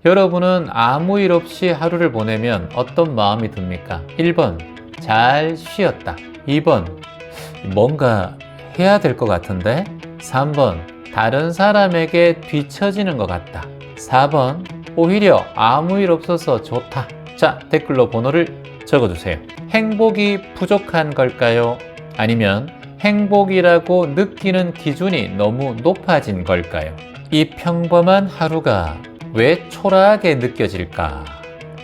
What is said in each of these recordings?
여러분은 아무 일 없이 하루를 보내면 어떤 마음이 듭니까? 1번, 잘 쉬었다. 2번, 뭔가 해야 될 것 같은데? 3번, 다른 사람에게 뒤처지는 것 같다. 4번, 오히려 아무 일 없어서 좋다. 자, 댓글로 번호를 적어주세요. 행복이 부족한 걸까요? 아니면 행복이라고 느끼는 기준이 너무 높아진 걸까요? 이 평범한 하루가 왜 초라하게 느껴질까?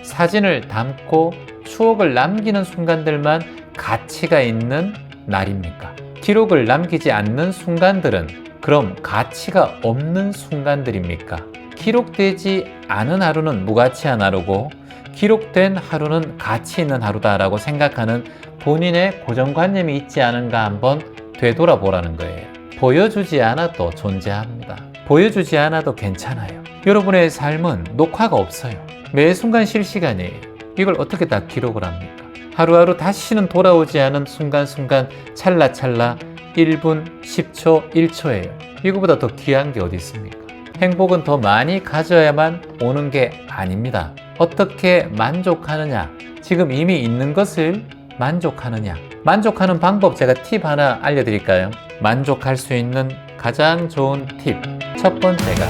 사진을 담고 추억을 남기는 순간들만 가치가 있는 날입니까? 기록을 남기지 않는 순간들은 그럼 가치가 없는 순간들입니까? 기록되지 않은 하루는 무가치한 하루고 기록된 하루는 가치 있는 하루다라고 생각하는 본인의 고정관념이 있지 않은가 한번 되돌아보라는 거예요. 보여주지 않아도 존재합니다. 보여주지 않아도 괜찮아요. 여러분의 삶은 녹화가 없어요. 매 순간 실시간이에요. 이걸 어떻게 다 기록을 합니까? 하루하루 다시는 돌아오지 않은 순간순간 찰나찰나 1분, 10초, 1초예요. 이거보다 더 귀한 게 어디 있습니까? 행복은 더 많이 가져야만 오는 게 아닙니다. 어떻게 만족하느냐? 지금 이미 있는 것을 만족하느냐? 만족하는 방법 제가 팁 하나 알려드릴까요? 만족할 수 있는 가장 좋은 팁. 첫 번째가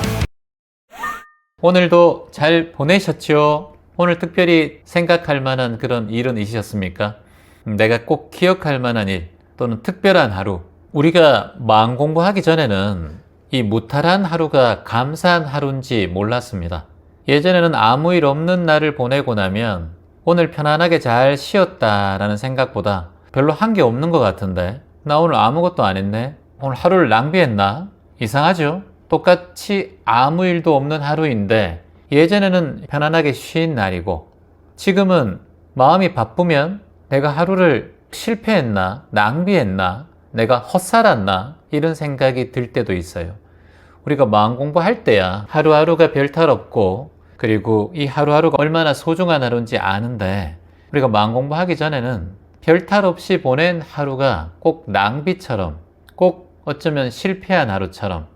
오늘도 잘 보내셨죠? 오늘 특별히 생각할 만한 그런 일은 있으셨습니까? 내가 꼭 기억할 만한 일 또는 특별한 하루. 우리가 마음 공부하기 전에는 이 무탈한 하루가 감사한 하루인지 몰랐습니다. 예전에는 아무 일 없는 날을 보내고 나면 오늘 편안하게 잘 쉬었다라는 생각보다 별로 한 게 없는 것 같은데 나 오늘 아무것도 안 했네? 오늘 하루를 낭비했나? 이상하죠? 똑같이 아무 일도 없는 하루인데 예전에는 편안하게 쉰 날이고 지금은 마음이 바쁘면 내가 하루를 실패했나? 낭비했나? 내가 헛살았나? 이런 생각이 들 때도 있어요. 우리가 마음 공부할 때야 하루하루가 별 탈 없고 그리고 이 하루하루가 얼마나 소중한 하루인지 아는데 우리가 마음 공부하기 전에는 별 탈 없이 보낸 하루가 꼭 낭비처럼 꼭 어쩌면 실패한 하루처럼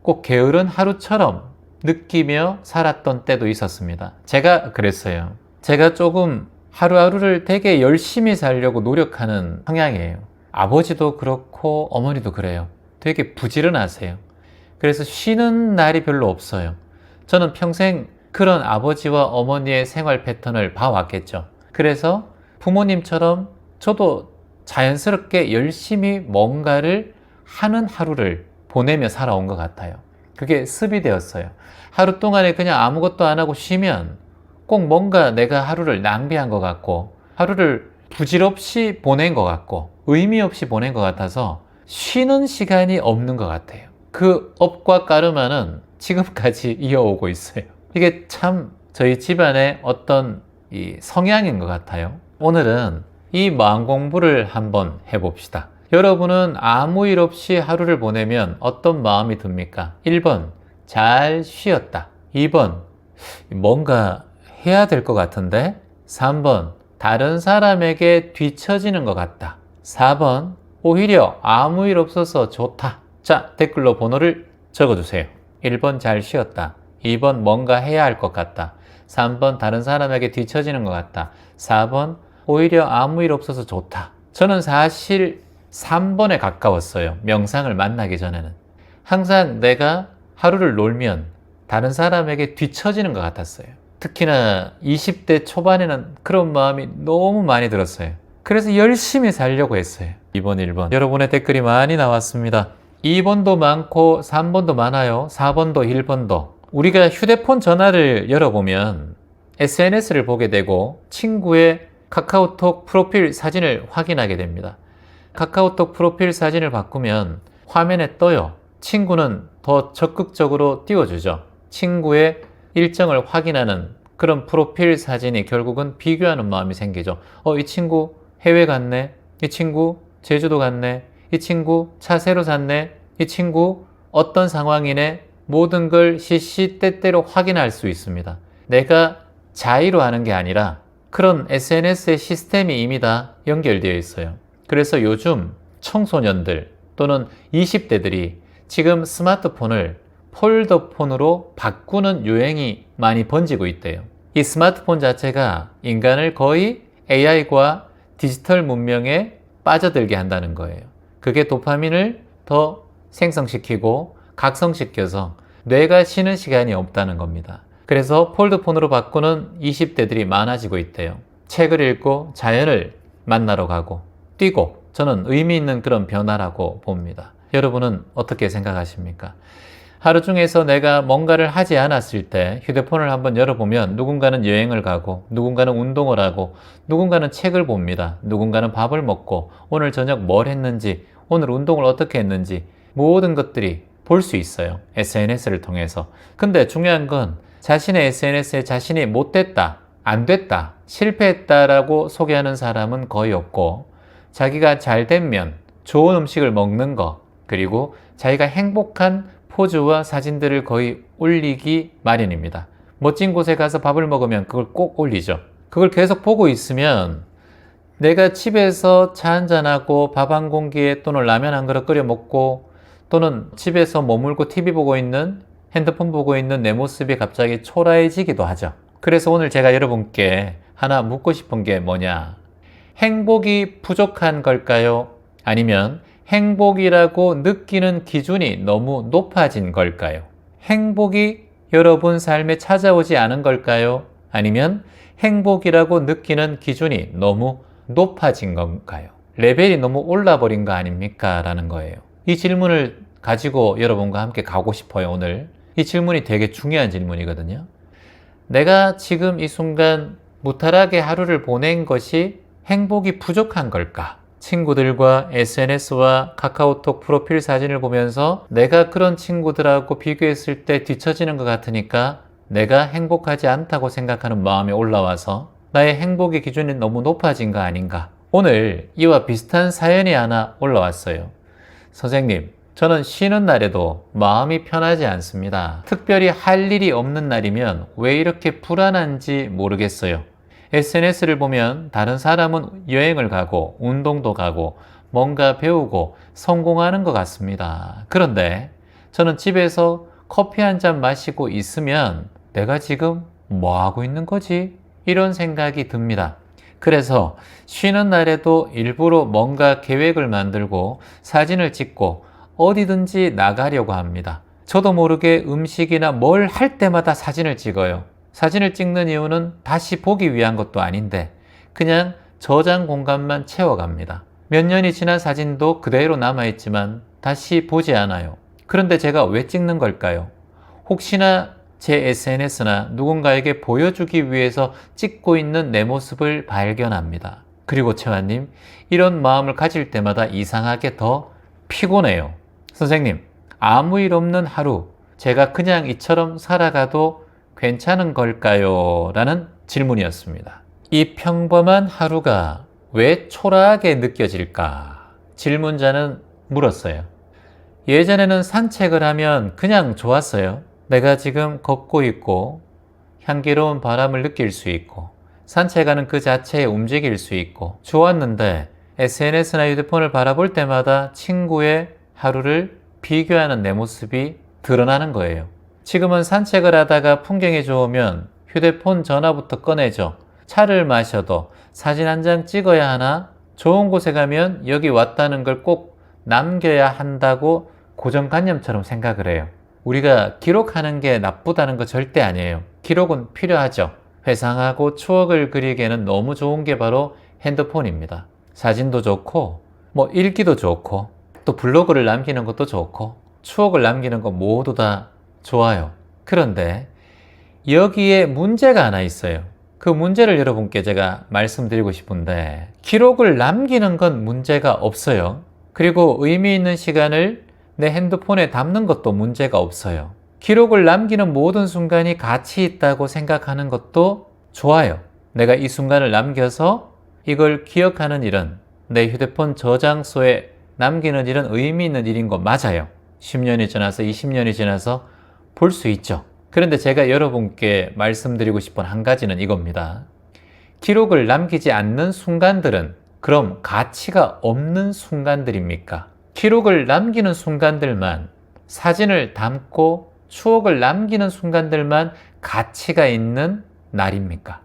꼭 게으른 하루처럼 느끼며 살았던 때도 있었습니다. 제가 그랬어요. 제가 조금 하루하루를 되게 열심히 살려고 노력하는 성향이에요. 아버지도 그렇고 어머니도 그래요. 되게 부지런하세요. 그래서 쉬는 날이 별로 없어요. 저는 평생 그런 아버지와 어머니의 생활 패턴을 봐왔겠죠. 그래서 부모님처럼 저도 자연스럽게 열심히 뭔가를 하는 하루를 보내며 살아온 것 같아요. 그게 습이 되었어요. 하루 동안에 그냥 아무것도 안 하고 쉬면 꼭 뭔가 내가 하루를 낭비한 것 같고 하루를 부질없이 보낸 것 같고 의미 없이 보낸 것 같아서 쉬는 시간이 없는 것 같아요. 그 업과 까르마는 지금까지 이어오고 있어요. 이게 참 저희 집안의 어떤 이 성향인 것 같아요. 오늘은 이 마음 공부를 한번 해봅시다. 여러분은 아무 일 없이 하루를 보내면 어떤 마음이 듭니까? 1번, 잘 쉬었다. 2번, 뭔가 해야 될 것 같은데? 3번, 다른 사람에게 뒤처지는 것 같다. 4번, 오히려 아무 일 없어서 좋다. 자, 댓글로 번호를 적어주세요. 1번, 잘 쉬었다. 2번, 뭔가 해야 할 것 같다. 3번, 다른 사람에게 뒤처지는 것 같다. 4번, 오히려 아무 일 없어서 좋다. 저는 사실 3번에 가까웠어요. 명상을 만나기 전에는. 항상 내가 하루를 놀면 다른 사람에게 뒤처지는 것 같았어요. 특히나 20대 초반에는 그런 마음이 너무 많이 들었어요. 그래서 열심히 살려고 했어요. 2번, 1번. 여러분의 댓글이 많이 나왔습니다. 2번도 많고 3번도 많아요. 4번도 1번도. 우리가 휴대폰 전화를 열어보면 SNS를 보게 되고 친구의 카카오톡 프로필 사진을 확인하게 됩니다. 카카오톡 프로필 사진을 바꾸면 화면에 떠요. 친구는 더 적극적으로 띄워주죠. 친구의 일정을 확인하는 그런 프로필 사진이 결국은 비교하는 마음이 생기죠. 이 친구 해외 갔네. 이 친구 제주도 갔네. 이 친구 차 새로 샀네. 이 친구 어떤 상황이네. 모든 걸 시시때때로 확인할 수 있습니다. 내가 자의로 하는 게 아니라 그런 SNS의 시스템이 이미 다 연결되어 있어요. 그래서 요즘 청소년들 또는 20대들이 지금 스마트폰을 폴더폰으로 바꾸는 유행이 많이 번지고 있대요. 이 스마트폰 자체가 인간을 거의 AI과 디지털 문명에 빠져들게 한다는 거예요. 그게 도파민을 더 생성시키고 각성시켜서 뇌가 쉬는 시간이 없다는 겁니다. 그래서 폴드폰으로 바꾸는 20대들이 많아지고 있대요. 책을 읽고 자연을 만나러 가고 뛰고, 저는 의미 있는 그런 변화라고 봅니다. 여러분은 어떻게 생각하십니까? 하루 중에서 내가 뭔가를 하지 않았을 때 휴대폰을 한번 열어보면 누군가는 여행을 가고, 누군가는 운동을 하고, 누군가는 책을 봅니다. 누군가는 밥을 먹고, 오늘 저녁 뭘 했는지, 오늘 운동을 어떻게 했는지 모든 것들이 볼 수 있어요. SNS를 통해서. 근데 중요한 건 자신의 SNS에 자신이 못됐다, 안 됐다, 실패했다라고 소개하는 사람은 거의 없고, 자기가 잘 되면 좋은 음식을 먹는 거, 그리고 자기가 행복한 포즈와 사진들을 거의 올리기 마련입니다. 멋진 곳에 가서 밥을 먹으면 그걸 꼭 올리죠. 그걸 계속 보고 있으면 내가 집에서 차 한잔하고 밥 한 공기에 또는 라면 한 그릇 끓여 먹고, 또는 집에서 머물고 TV 보고 있는, 핸드폰 보고 있는 내 모습이 갑자기 초라해지기도 하죠. 그래서 오늘 제가 여러분께 하나 묻고 싶은 게 뭐냐? 행복이 부족한 걸까요? 아니면 행복이라고 느끼는 기준이 너무 높아진 걸까요? 행복이 여러분 삶에 찾아오지 않은 걸까요? 아니면 행복이라고 느끼는 기준이 너무 높아진 건가요? 레벨이 너무 올라버린 거 아닙니까? 라는 거예요. 이 질문을 가지고 여러분과 함께 가고 싶어요, 오늘. 이 질문이 되게 중요한 질문이거든요. 내가 지금 이 순간 무탈하게 하루를 보낸 것이 행복이 부족한 걸까? 친구들과 SNS와 카카오톡 프로필 사진을 보면서 내가 그런 친구들하고 비교했을 때 뒤처지는 것 같으니까 내가 행복하지 않다고 생각하는 마음이 올라와서 나의 행복의 기준이 너무 높아진 거 아닌가? 오늘 이와 비슷한 사연이 하나 올라왔어요. 선생님, 저는 쉬는 날에도 마음이 편하지 않습니다. 특별히 할 일이 없는 날이면 왜 이렇게 불안한지 모르겠어요. SNS를 보면 다른 사람은 여행을 가고 운동도 가고 뭔가 배우고 성공하는 것 같습니다. 그런데 저는 집에서 커피 한 잔 마시고 있으면 내가 지금 뭐 하고 있는 거지? 이런 생각이 듭니다. 그래서 쉬는 날에도 일부러 뭔가 계획을 만들고 사진을 찍고 어디든지 나가려고 합니다. 저도 모르게 음식이나 뭘 할 때마다 사진을 찍어요. 사진을 찍는 이유는 다시 보기 위한 것도 아닌데 그냥 저장 공간만 채워갑니다. 몇 년이 지난 사진도 그대로 남아있지만 다시 보지 않아요. 그런데 제가 왜 찍는 걸까요? 혹시나 제 SNS나 누군가에게 보여주기 위해서 찍고 있는 내 모습을 발견합니다. 그리고 채화님, 이런 마음을 가질 때마다 이상하게 더 피곤해요. 선생님, 아무 일 없는 하루, 제가 그냥 이처럼 살아가도 괜찮은 걸까요? 라는 질문이었습니다. 이 평범한 하루가 왜 초라하게 느껴질까? 질문자는 물었어요. 예전에는 산책을 하면 그냥 좋았어요. 내가 지금 걷고 있고 향기로운 바람을 느낄 수 있고 산책하는 그 자체에 움직일 수 있고 좋았는데 SNS나 휴대폰을 바라볼 때마다 친구의 하루를 비교하는 내 모습이 드러나는 거예요. 지금은 산책을 하다가 풍경이 좋으면 휴대폰 전화부터 꺼내죠. 차를 마셔도 사진 한 장 찍어야 하나? 좋은 곳에 가면 여기 왔다는 걸 꼭 남겨야 한다고 고정관념처럼 생각을 해요. 우리가 기록하는 게 나쁘다는 거 절대 아니에요. 기록은 필요하죠. 회상하고 추억을 그리기에는 너무 좋은 게 바로 핸드폰입니다. 사진도 좋고 일기도 좋고 또 블로그를 남기는 것도 좋고 추억을 남기는 거 모두 다 좋아요. 그런데 여기에 문제가 하나 있어요. 그 문제를 여러분께 제가 말씀드리고 싶은데 기록을 남기는 건 문제가 없어요. 그리고 의미 있는 시간을 내 핸드폰에 담는 것도 문제가 없어요. 기록을 남기는 모든 순간이 가치 있다고 생각하는 것도 좋아요. 내가 이 순간을 남겨서 이걸 기억하는 일은, 내 휴대폰 저장소에 남기는 일은 의미 있는 일인 거 맞아요. 10년이 지나서 20년이 지나서 볼 수 있죠. 그런데 제가 여러분께 말씀드리고 싶은 한 가지는 이겁니다. 기록을 남기지 않는 순간들은 그럼 가치가 없는 순간들입니까? 기록을 남기는 순간들만, 사진을 담고 추억을 남기는 순간들만 가치가 있는 날입니까?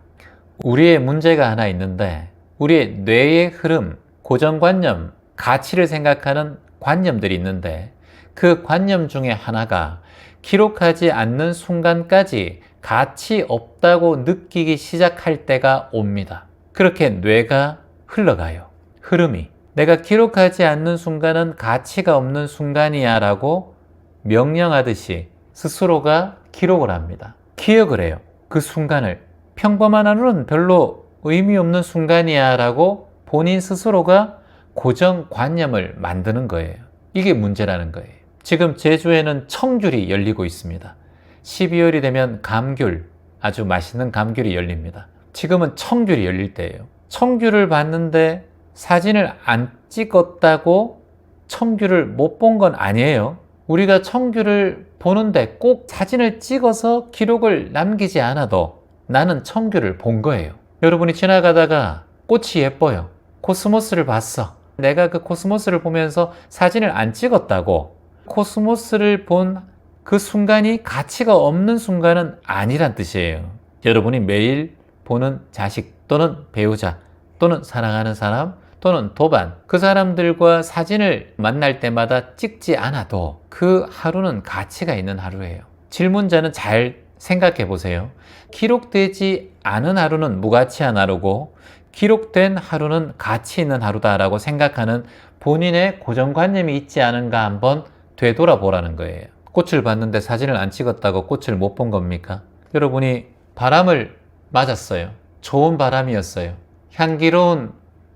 우리의 문제가 하나 있는데 우리의 뇌의 흐름, 고정관념, 가치를 생각하는 관념들이 있는데 그 관념 중에 하나가 기록하지 않는 순간까지 가치 없다고 느끼기 시작할 때가 옵니다. 그렇게 뇌가 흘러가요. 흐름이. 내가 기록하지 않는 순간은 가치가 없는 순간이야 라고 명령하듯이 스스로가 기록을 합니다. 기억을 해요. 그 순간을. 평범한 하루는 별로 의미 없는 순간이야 라고 본인 스스로가 고정관념을 만드는 거예요. 이게 문제라는 거예요. 지금 제주에는 청귤이 열리고 있습니다. 12월이 되면 감귤, 아주 맛있는 감귤이 열립니다. 지금은 청귤이 열릴 때예요. 청귤을 봤는데 사진을 안 찍었다고 청귤을 못 본 건 아니에요. 우리가 청귤을 보는데 꼭 사진을 찍어서 기록을 남기지 않아도 나는 청귤을 본 거예요. 여러분이 지나가다가 꽃이 예뻐요. 코스모스를 봤어. 내가 그 코스모스를 보면서 사진을 안 찍었다고 코스모스를 본 그 순간이 가치가 없는 순간은 아니란 뜻이에요. 여러분이 매일 보는 자식 또는 배우자 또는 사랑하는 사람 또는 도반, 그 사람들과 사진을 만날 때마다 찍지 않아도 그 하루는 가치가 있는 하루예요. 질문자는 잘 생각해 보세요. 기록되지 않은 하루는 무가치한 하루고 기록된 하루는 가치 있는 하루다라고 생각하는 본인의 고정관념이 있지 않은가 한번 되돌아보라는 거예요. 꽃을 봤는데 사진을 안 찍었다고 꽃을 못 본 겁니까? 여러분이 바람을 맞았어요. 좋은 바람이었어요. 향기로운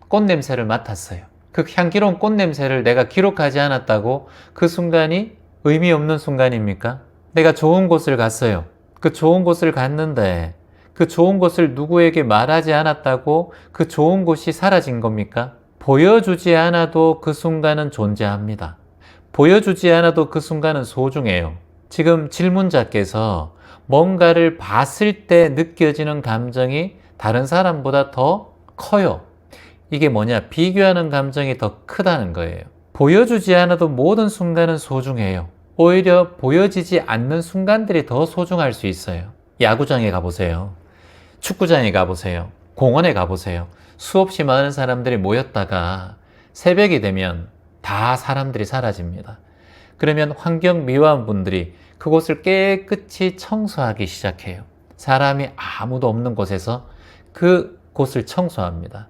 꽃냄새를 맡았어요. 그 향기로운 꽃냄새를 내가 기록하지 않았다고 그 순간이 의미 없는 순간입니까? 내가 좋은 곳을 갔어요. 그 좋은 곳을 갔는데 그 좋은 곳을 누구에게 말하지 않았다고 그 좋은 곳이 사라진 겁니까? 보여주지 않아도 그 순간은 존재합니다. 보여주지 않아도 그 순간은 소중해요. 지금 질문자께서 뭔가를 봤을 때 느껴지는 감정이 다른 사람보다 더 커요. 이게 뭐냐? 비교하는 감정이 더 크다는 거예요. 보여주지 않아도 모든 순간은 소중해요. 오히려 보여지지 않는 순간들이 더 소중할 수 있어요. 야구장에 가보세요. 축구장에 가보세요. 공원에 가보세요. 수없이 많은 사람들이 모였다가 새벽이 되면 다 사람들이 사라집니다. 그러면 환경미화원분들이 그곳을 깨끗이 청소하기 시작해요. 사람이 아무도 없는 곳에서 그 곳을 청소합니다.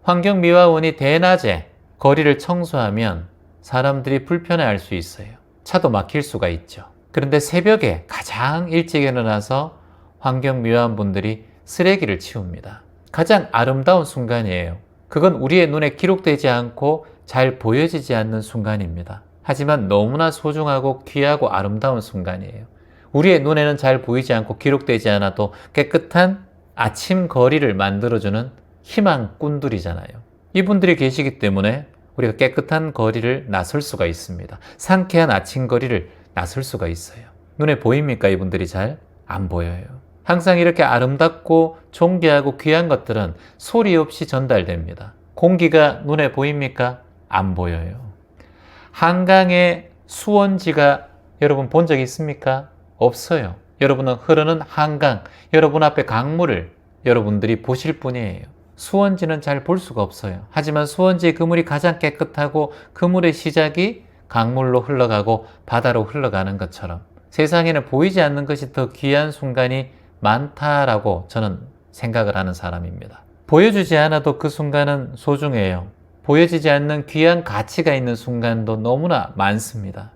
환경미화원이 대낮에 거리를 청소하면 사람들이 불편해할 수 있어요. 차도 막힐 수가 있죠. 그런데 새벽에 가장 일찍 일어나서 환경미화원분들이 쓰레기를 치웁니다. 가장 아름다운 순간이에요. 그건 우리의 눈에 기록되지 않고 잘 보여지지 않는 순간입니다. 하지만 너무나 소중하고 귀하고 아름다운 순간이에요. 우리의 눈에는 잘 보이지 않고 기록되지 않아도 깨끗한 아침 거리를 만들어주는 희망꾼들이잖아요. 이분들이 계시기 때문에 우리가 깨끗한 거리를 나설 수가 있습니다. 상쾌한 아침 거리를 나설 수가 있어요. 눈에 보입니까? 이분들이 잘 안 보여요. 항상 이렇게 아름답고 존귀하고 귀한 것들은 소리 없이 전달됩니다. 공기가 눈에 보입니까? 안 보여요. 한강의 수원지가 여러분 본 적 있습니까? 없어요. 여러분은 흐르는 한강, 여러분 앞에 강물을 여러분들이 보실 뿐이에요. 수원지는 잘 볼 수가 없어요. 하지만 수원지의 그물이 가장 깨끗하고 그물의 시작이 강물로 흘러가고 바다로 흘러가는 것처럼 세상에는 보이지 않는 것이 더 귀한 순간이 많다라고 저는 생각을 하는 사람입니다. 보여주지 않아도 그 순간은 소중해요. 보여지지 않는 귀한 가치가 있는 순간도 너무나 많습니다.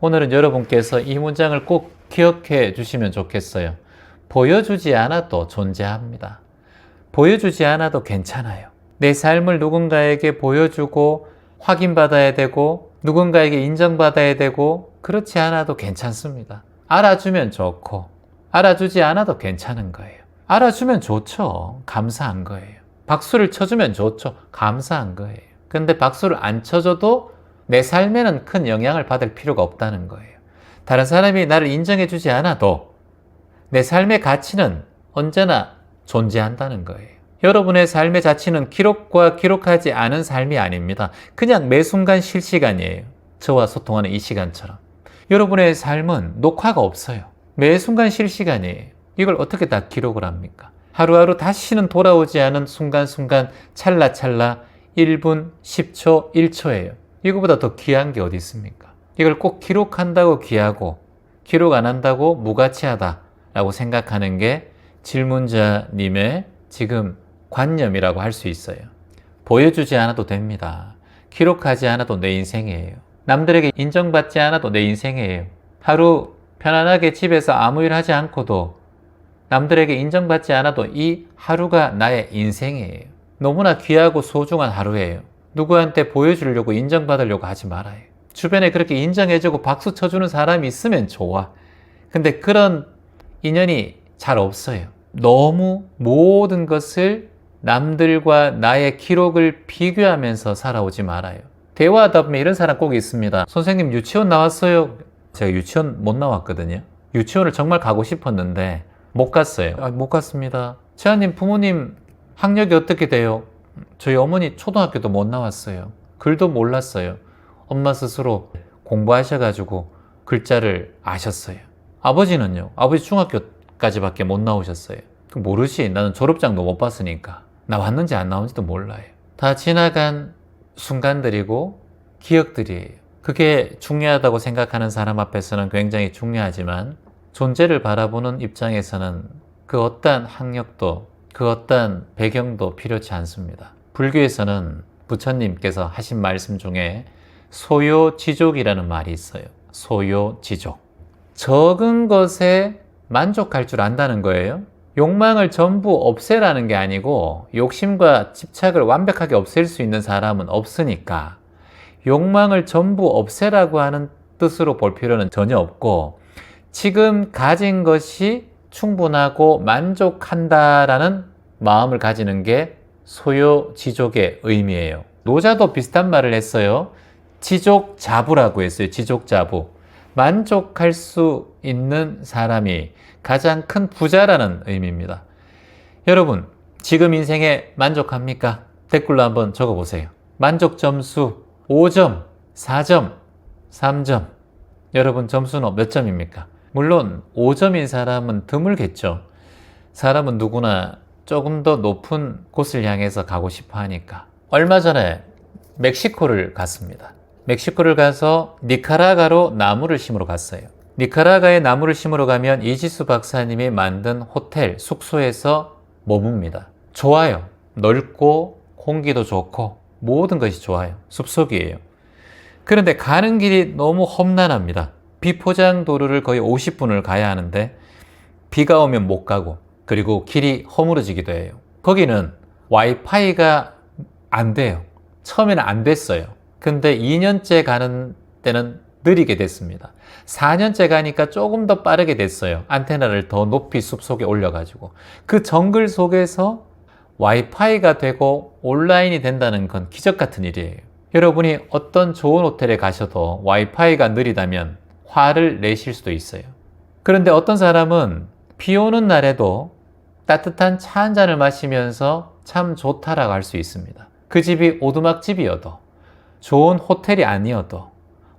오늘은 여러분께서 이 문장을 꼭 기억해 주시면 좋겠어요. 보여주지 않아도 존재합니다. 보여주지 않아도 괜찮아요. 내 삶을 누군가에게 보여주고 확인받아야 되고 누군가에게 인정받아야 되고 그렇지 않아도 괜찮습니다. 알아주면 좋고 알아주지 않아도 괜찮은 거예요. 알아주면 좋죠. 감사한 거예요. 박수를 쳐주면 좋죠. 감사한 거예요. 근데 박수를 안 쳐줘도 내 삶에는 큰 영향을 받을 필요가 없다는 거예요. 다른 사람이 나를 인정해 주지 않아도 내 삶의 가치는 언제나 존재한다는 거예요. 여러분의 삶의 가치는 기록과 기록하지 않은 삶이 아닙니다. 그냥 매 순간 실시간이에요. 저와 소통하는 이 시간처럼. 여러분의 삶은 녹화가 없어요. 매 순간 실시간이에요. 이걸 어떻게 다 기록을 합니까? 하루하루 다시는 돌아오지 않은 순간순간 찰나찰나 1분, 10초, 1초예요. 이거보다 더 귀한 게 어디 있습니까? 이걸 꼭 기록한다고 귀하고 기록 안 한다고 무가치하다라고 생각하는 게 질문자님의 지금 관념이라고 할 수 있어요. 보여주지 않아도 됩니다. 기록하지 않아도 내 인생이에요. 남들에게 인정받지 않아도 내 인생이에요. 하루 편안하게 집에서 아무 일 하지 않고도 남들에게 인정받지 않아도 이 하루가 나의 인생이에요. 너무나 귀하고 소중한 하루예요. 누구한테 보여주려고 인정받으려고 하지 말아요. 주변에 그렇게 인정해주고 박수 쳐주는 사람이 있으면 좋아. 근데 그런 인연이 잘 없어요. 너무 모든 것을 남들과 나의 기록을 비교하면서 살아오지 말아요. 대화하다 보면 이런 사람 꼭 있습니다. 선생님 유치원 나왔어요? 제가 유치원 못 나왔거든요. 유치원을 정말 가고 싶었는데 못 갔어요. 못 갔습니다. 재환님 부모님 학력이 어떻게 돼요? 저희 어머니 초등학교도 못 나왔어요. 글도 몰랐어요. 엄마 스스로 공부하셔가지고 글자를 아셨어요. 아버지는요? 아버지 중학교까지밖에 못 나오셨어요. 모르지. 나는 졸업장도 못 봤으니까. 나왔는지 안 나왔는지도 몰라요. 다 지나간 순간들이고 기억들이에요. 그게 중요하다고 생각하는 사람 앞에서는 굉장히 중요하지만 존재를 바라보는 입장에서는 그 어떠한 학력도 그 어떠한 배경도 필요치 않습니다. 불교에서는 부처님께서 하신 말씀 중에 소요지족이라는 말이 있어요. 소요지족. 적은 것에 만족할 줄 안다는 거예요. 욕망을 전부 없애라는 게 아니고 욕심과 집착을 완벽하게 없앨 수 있는 사람은 없으니까 욕망을 전부 없애라고 하는 뜻으로 볼 필요는 전혀 없고 지금 가진 것이 충분하고 만족한다라는 마음을 가지는 게 소요지족의 의미예요. 노자도 비슷한 말을 했어요. 지족자부라고 했어요. 지족자부. 만족할 수 있는 사람이 가장 큰 부자라는 의미입니다. 여러분, 지금 인생에 만족합니까? 댓글로 한번 적어보세요. 만족 점수 5점, 4점, 3점. 여러분 점수는 몇 점입니까? 물론 5점인 사람은 드물겠죠. 사람은 누구나 조금 더 높은 곳을 향해서 가고 싶어 하니까. 얼마 전에 멕시코를 갔습니다. 멕시코를 가서 니카라과로 나무를 심으러 갔어요. 니카라과에 나무를 심으러 가면 이지수 박사님이 만든 호텔, 숙소에서 머뭅니다. 좋아요. 넓고 공기도 좋고 모든 것이 좋아요. 숲속이에요. 그런데 가는 길이 너무 험난합니다. 비포장 도로를 거의 50분을 가야 하는데 비가 오면 못 가고 그리고 길이 허물어지기도 해요. 거기는 와이파이가 안 돼요. 처음에는 안 됐어요. 근데 2년째 가는 때는 느리게 됐습니다. 4년째 가니까 조금 더 빠르게 됐어요. 안테나를 더 높이 숲속에 올려가지고. 그 정글 속에서 와이파이가 되고 온라인이 된다는 건 기적 같은 일이에요. 여러분이 어떤 좋은 호텔에 가셔도 와이파이가 느리다면 화를 내실 수도 있어요. 그런데 어떤 사람은 비 오는 날에도 따뜻한 차 한 잔을 마시면서 참 좋다라고 할 수 있습니다. 그 집이 오두막집이어도 좋은 호텔이 아니어도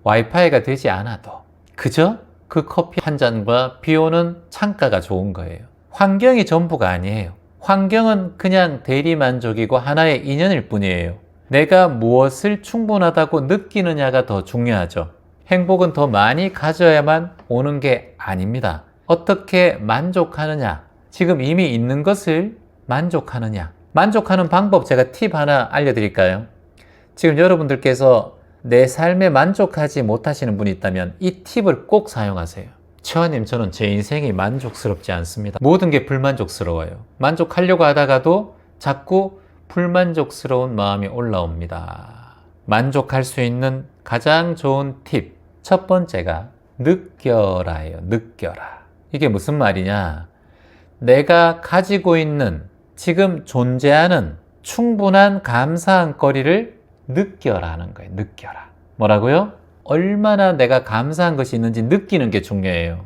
와이파이가 되지 않아도 그저 그 커피 한 잔과 비 오는 창가가 좋은 거예요. 환경이 전부가 아니에요. 환경은 그냥 대리만족이고 하나의 인연일 뿐이에요. 내가 무엇을 충분하다고 느끼느냐가 더 중요하죠. 행복은 더 많이 가져야만 오는 게 아닙니다. 어떻게 만족하느냐, 지금 이미 있는 것을 만족하느냐. 만족하는 방법 제가 팁 하나 알려드릴까요? 지금 여러분들께서 내 삶에 만족하지 못하시는 분이 있다면 이 팁을 꼭 사용하세요. 최환님, 저는 제 인생이 만족스럽지 않습니다. 모든 게 불만족스러워요. 만족하려고 하다가도 자꾸 불만족스러운 마음이 올라옵니다. 만족할 수 있는 가장 좋은 팁. 첫 번째가 느껴라예요. 느껴라. 이게 무슨 말이냐? 내가 가지고 있는 지금 존재하는 충분한 감사한 거리를 느껴라는 거예요. 느껴라. 뭐라고요? 얼마나 내가 감사한 것이 있는지 느끼는 게 중요해요.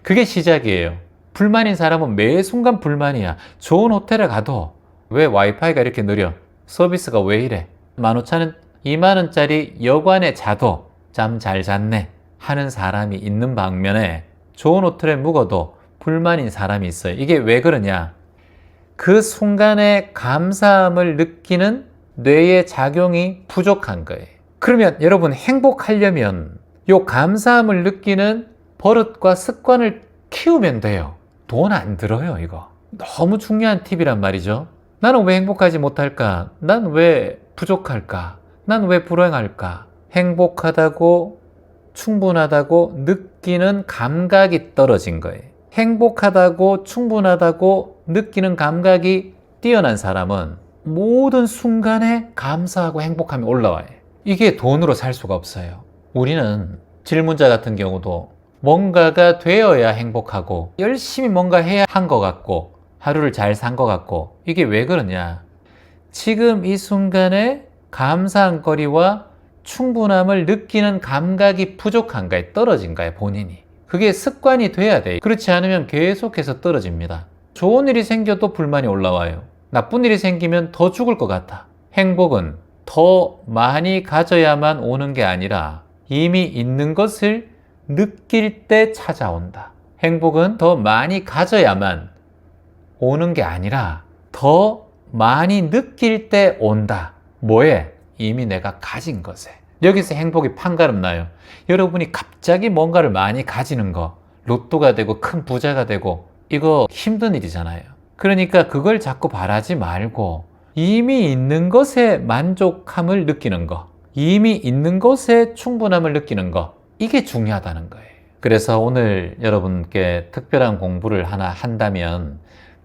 그게 시작이에요. 불만인 사람은 매 순간 불만이야. 좋은 호텔에 가도 왜 와이파이가 이렇게 느려? 서비스가 왜 이래? 15,000원, 20,000원짜리 여관에 자도 잠 잘 잤네. 하는 사람이 있는 반면에 좋은 옷틀에 묵어도 불만인 사람이 있어요. 이게 왜 그러냐? 그 순간에 감사함을 느끼는 뇌의 작용이 부족한 거예요. 그러면 여러분 행복하려면 요 감사함을 느끼는 버릇과 습관을 키우면 돼요. 돈 안 들어요, 이거. 너무 중요한 팁이란 말이죠. 나는 왜 행복하지 못할까? 난 왜 부족할까? 난 왜 불행할까? 행복하다고 충분하다고 느끼는 감각이 떨어진 거예요. 행복하다고 충분하다고 느끼는 감각이 뛰어난 사람은 모든 순간에 감사하고 행복함이 올라와요. 이게 돈으로 살 수가 없어요. 우리는 질문자 같은 경우도 뭔가가 되어야 행복하고 열심히 뭔가 해야 한 것 같고 하루를 잘 산 것 같고, 이게 왜 그러냐? 지금 이 순간에 감사한 거리와 충분함을 느끼는 감각이 부족한 거에 떨어진 거예요, 본인이. 그게 습관이 돼야 돼요. 그렇지 않으면 계속해서 떨어집니다. 좋은 일이 생겨도 불만이 올라와요. 나쁜 일이 생기면 더 죽을 것 같아. 행복은 더 많이 가져야만 오는 게 아니라 이미 있는 것을 느낄 때 찾아온다. 행복은 더 많이 가져야만 오는 게 아니라 더 많이 느낄 때 온다. 뭐에? 이미 내가 가진 것에. 여기서 행복이 판가름 나요. 여러분이 갑자기 뭔가를 많이 가지는 거, 로또가 되고 큰 부자가 되고, 이거 힘든 일이잖아요. 그러니까 그걸 자꾸 바라지 말고 이미 있는 것에 만족함을 느끼는 거, 이미 있는 것에 충분함을 느끼는 거, 이게 중요하다는 거예요. 그래서 오늘 여러분께 특별한 공부를 하나 한다면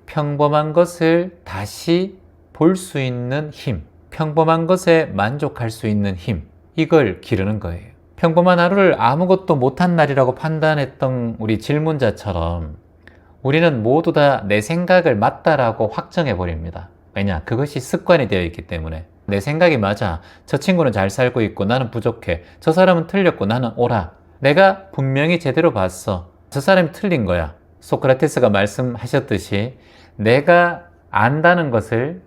평범한 것을 다시 볼 수 있는 힘, 평범한 것에 만족할 수 있는 힘, 이걸 기르는 거예요. 평범한 하루를 아무것도 못한 날이라고 판단했던 우리 질문자처럼 우리는 모두 다 내 생각을 맞다라고 확정해 버립니다. 왜냐? 그것이 습관이 되어 있기 때문에. 내 생각이 맞아. 저 친구는 잘 살고 있고 나는 부족해. 저 사람은 틀렸고 나는 옳아. 내가 분명히 제대로 봤어. 저 사람이 틀린 거야. 소크라테스가 말씀하셨듯이 내가 안다는 것을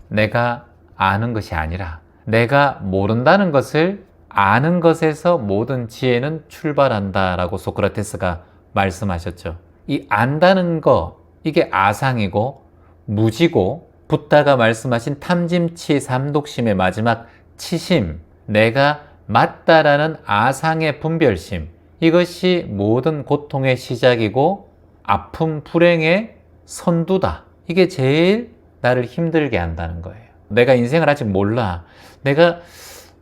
내가 아는 것이 아니라 내가 모른다는 것을 아는 것에서 모든 지혜는 출발한다라고 소크라테스가 말씀하셨죠. 이 안다는 거, 이게 아상이고 무지고, 붓다가 말씀하신 탐심치 삼독심의 마지막 치심, 내가 맞다라는 아상의 분별심, 이것이 모든 고통의 시작이고 아픔, 불행의 선두다. 이게 제일 나를 힘들게 한다는 거예요. 내가 인생을 아직 몰라. 내가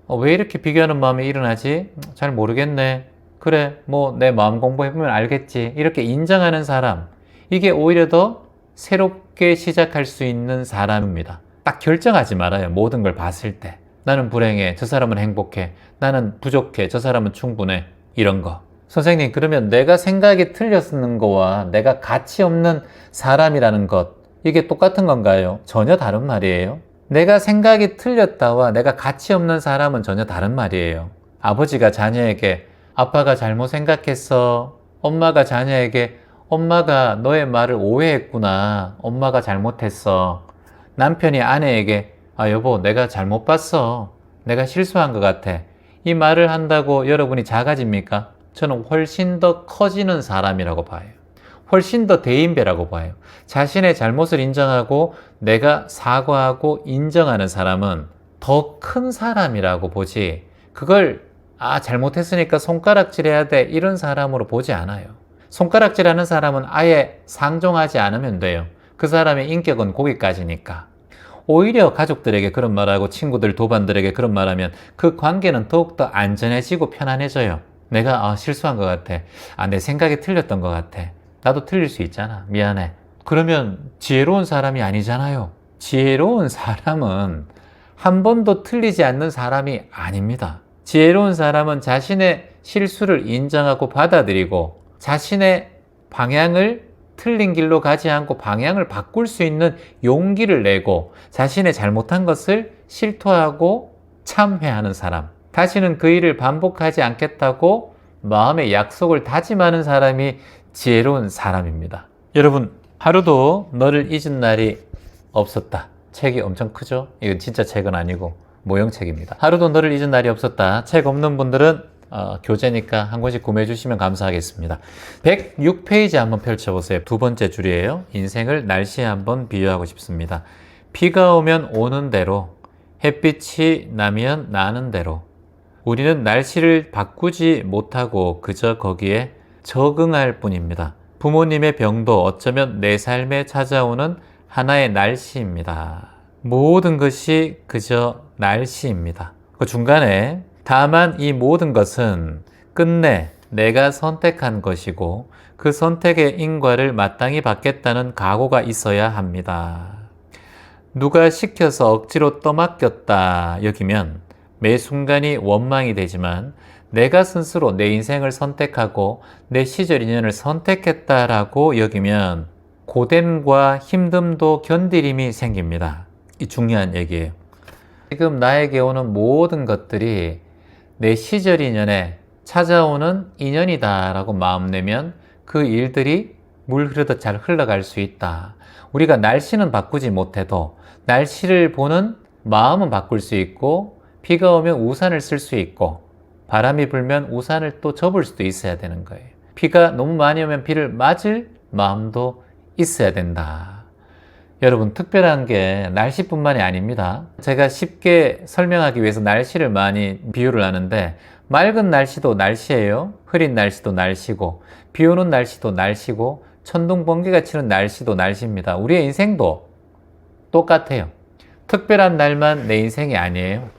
왜 이렇게 비교하는 마음이 일어나지? 잘 모르겠네. 그래, 뭐 내 마음 공부해보면 알겠지. 이렇게 인정하는 사람, 이게 오히려 더 새롭게 시작할 수 있는 사람입니다. 딱 결정하지 말아요. 모든 걸 봤을 때. 나는 불행해. 저 사람은 행복해. 나는 부족해. 저 사람은 충분해. 이런 거. 선생님, 그러면 내가 생각이 틀렸는 거와 내가 가치 없는 사람이라는 것, 이게 똑같은 건가요? 전혀 다른 말이에요. 내가 생각이 틀렸다와 내가 가치 없는 사람은 전혀 다른 말이에요. 아버지가 자녀에게 아빠가 잘못 생각했어. 엄마가 자녀에게 엄마가 너의 말을 오해했구나. 엄마가 잘못했어. 남편이 아내에게 여보, 내가 잘못 봤어. 내가 실수한 것 같아. 이 말을 한다고 여러분이 작아집니까? 저는 훨씬 더 커지는 사람이라고 봐요. 훨씬 더 대인배라고 봐요. 자신의 잘못을 인정하고 내가 사과하고 인정하는 사람은 더 큰 사람이라고 보지, 그걸 잘못했으니까 손가락질 해야 돼, 이런 사람으로 보지 않아요. 손가락질하는 사람은 아예 상종하지 않으면 돼요. 그 사람의 인격은 거기까지니까. 오히려 가족들에게 그런 말하고 친구들, 도반들에게 그런 말하면 그 관계는 더욱더 안전해지고 편안해져요. 내가 실수한 것 같아. 내 생각이 틀렸던 것 같아. 나도 틀릴 수 있잖아. 미안해. 그러면 지혜로운 사람이 아니잖아요. 지혜로운 사람은 한 번도 틀리지 않는 사람이 아닙니다. 지혜로운 사람은 자신의 실수를 인정하고 받아들이고 자신의 방향을 틀린 길로 가지 않고 방향을 바꿀 수 있는 용기를 내고 자신의 잘못한 것을 실토하고 참회하는 사람, 다시는 그 일을 반복하지 않겠다고 마음의 약속을 다짐하는 사람이 지혜로운 사람입니다. 여러분, 하루도 너를 잊은 날이 없었다. 책이 엄청 크죠? 이건 진짜 책은 아니고 모형책입니다. 하루도 너를 잊은 날이 없었다. 책 없는 분들은 교재니까 한 권씩 구매해 주시면 감사하겠습니다. 106페이지 한번 펼쳐보세요. 두 번째 줄이에요. 인생을 날씨에 한번 비유하고 싶습니다. 비가 오면 오는 대로, 햇빛이 나면 나는 대로, 우리는 날씨를 바꾸지 못하고 그저 거기에 적응할 뿐입니다. 부모님의 병도 어쩌면 내 삶에 찾아오는 하나의 날씨입니다. 모든 것이 그저 날씨입니다. 그 중간에 다만 이 모든 것은 끝내 내가 선택한 것이고 그 선택의 인과를 마땅히 받겠다는 각오가 있어야 합니다. 누가 시켜서 억지로 떠맡겼다 여기면 매 순간이 원망이 되지만 내가 스스로 내 인생을 선택하고 내 시절 인연을 선택했다라고 여기면 고됨과 힘듦도 견디림이 생깁니다. 이 중요한 얘기예요. 지금 나에게 오는 모든 것들이 내 시절 인연에 찾아오는 인연이다 라고 마음내면 그 일들이 물 흐르듯 잘 흘러갈 수 있다. 우리가 날씨는 바꾸지 못해도 날씨를 보는 마음은 바꿀 수 있고, 비가 오면 우산을 쓸 수 있고, 바람이 불면 우산을 또 접을 수도 있어야 되는 거예요. 비가 너무 많이 오면 비를 맞을 마음도 있어야 된다. 여러분, 특별한 게 날씨뿐만이 아닙니다. 제가 쉽게 설명하기 위해서 날씨를 많이 비유를 하는데, 맑은 날씨도 날씨예요. 흐린 날씨도 날씨고, 비 오는 날씨도 날씨고, 천둥 번개가 치는 날씨도 날씨입니다. 우리의 인생도 똑같아요. 특별한 날만 내 인생이 아니에요.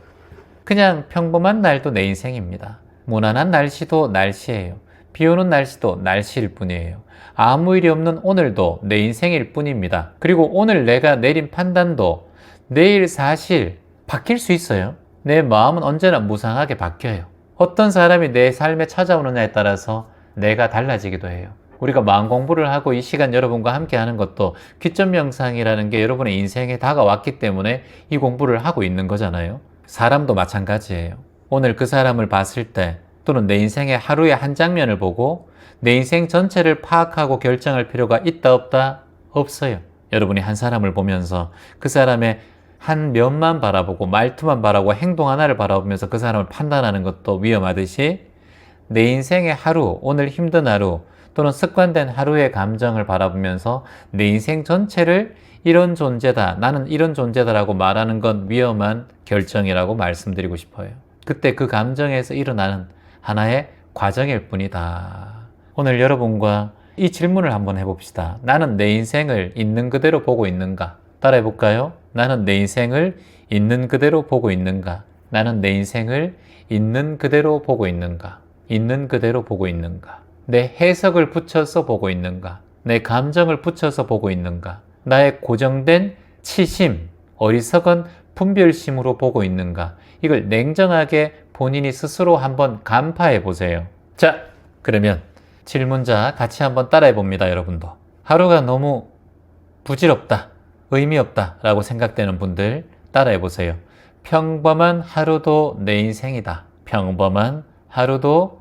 그냥 평범한 날도 내 인생입니다. 무난한 날씨도 날씨예요. 비 오는 날씨도 날씨일 뿐이에요. 아무 일이 없는 오늘도 내 인생일 뿐입니다. 그리고 오늘 내가 내린 판단도 내일 사실 바뀔 수 있어요. 내 마음은 언제나 무상하게 바뀌어요. 어떤 사람이 내 삶에 찾아오느냐에 따라서 내가 달라지기도 해요. 우리가 마음 공부를 하고 이 시간 여러분과 함께 하는 것도 기점 명상이라는 게 여러분의 인생에 다가왔기 때문에 이 공부를 하고 있는 거잖아요. 사람도 마찬가지예요. 오늘 그 사람을 봤을 때 또는 내 인생의 하루의 한 장면을 보고 내 인생 전체를 파악하고 결정할 필요가 있다 없다? 없어요. 여러분이 한 사람을 보면서 그 사람의 한 면만 바라보고 말투만 바라보고 행동 하나를 바라보면서 그 사람을 판단하는 것도 위험하듯이 내 인생의 하루, 오늘 힘든 하루 또는 습관된 하루의 감정을 바라보면서 내 인생 전체를 이런 존재다, 나는 이런 존재다라고 말하는 건 위험한 결정이라고 말씀드리고 싶어요. 그때 그 감정에서 일어나는 하나의 과정일 뿐이다. 오늘 여러분과 이 질문을 한번 해봅시다. 나는 내 인생을 있는 그대로 보고 있는가? 따라해볼까요? 나는 내 인생을 있는 그대로 보고 있는가? 나는 내 인생을 있는 그대로 보고 있는가? 있는 그대로 보고 있는가? 내 해석을 붙여서 보고 있는가? 내 감정을 붙여서 보고 있는가? 나의 고정된 치심, 어리석은 분별심으로 보고 있는가? 이걸 냉정하게 본인이 스스로 한번 간파해 보세요. 자, 그러면 질문자 같이 한번 따라해 봅니다, 여러분도. 하루가 너무 부질없다, 의미 없다 라고 생각되는 분들 따라해 보세요. 평범한 하루도 내 인생이다. 평범한 하루도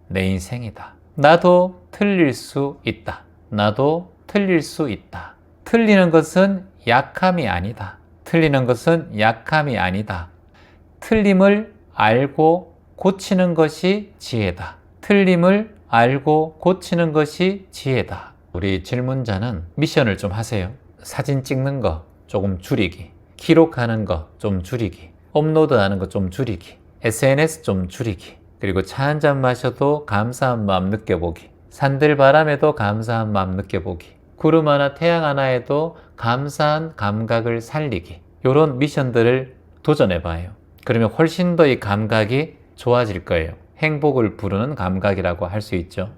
내 인생이다. 나도 틀릴 수 있다. 나도 틀릴 수 있다. 틀리는 것은 약함이 아니다. 틀리는 것은 약함이 아니다. 틀림을 알고 고치는 것이 지혜다. 틀림을 알고 고치는 것이 지혜다. 우리 질문자는 미션을 좀 하세요. 사진 찍는 거 조금 줄이기, 기록하는 거 좀 줄이기, 업로드하는 거 좀 줄이기, SNS 좀 줄이기, 그리고 차 한 잔 마셔도 감사한 마음 느껴보기, 산들바람에도 감사한 마음 느껴보기, 구름 하나 태양 하나에도 감사한 감각을 살리기, 이런 미션들을 도전해봐요. 그러면 훨씬 더 이 감각이 좋아질 거예요. 행복을 부르는 감각이라고 할 수 있죠.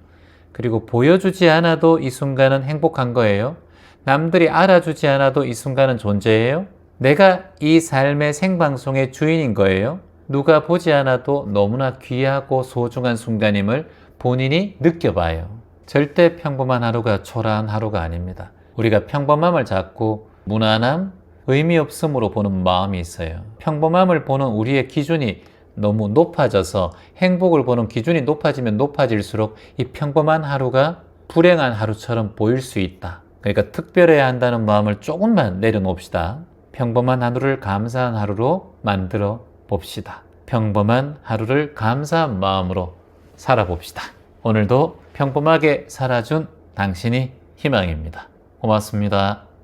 그리고 보여주지 않아도 이 순간은 행복한 거예요. 남들이 알아주지 않아도 이 순간은 존재해요. 내가 이 삶의 생방송의 주인인 거예요. 누가 보지 않아도 너무나 귀하고 소중한 순간임을 본인이 느껴봐요. 절대 평범한 하루가 초라한 하루가 아닙니다. 우리가 평범함을 자꾸 무난함, 의미 없음으로 보는 마음이 있어요. 평범함을 보는 우리의 기준이 너무 높아져서 행복을 보는 기준이 높아지면 높아질수록 이 평범한 하루가 불행한 하루처럼 보일 수 있다. 그러니까 특별해야 한다는 마음을 조금만 내려놓읍시다. 평범한 하루를 감사한 하루로 만들어 봅시다. 평범한 하루를 감사한 마음으로 살아봅시다. 오늘도 평범하게 살아준 당신이 희망입니다. 고맙습니다.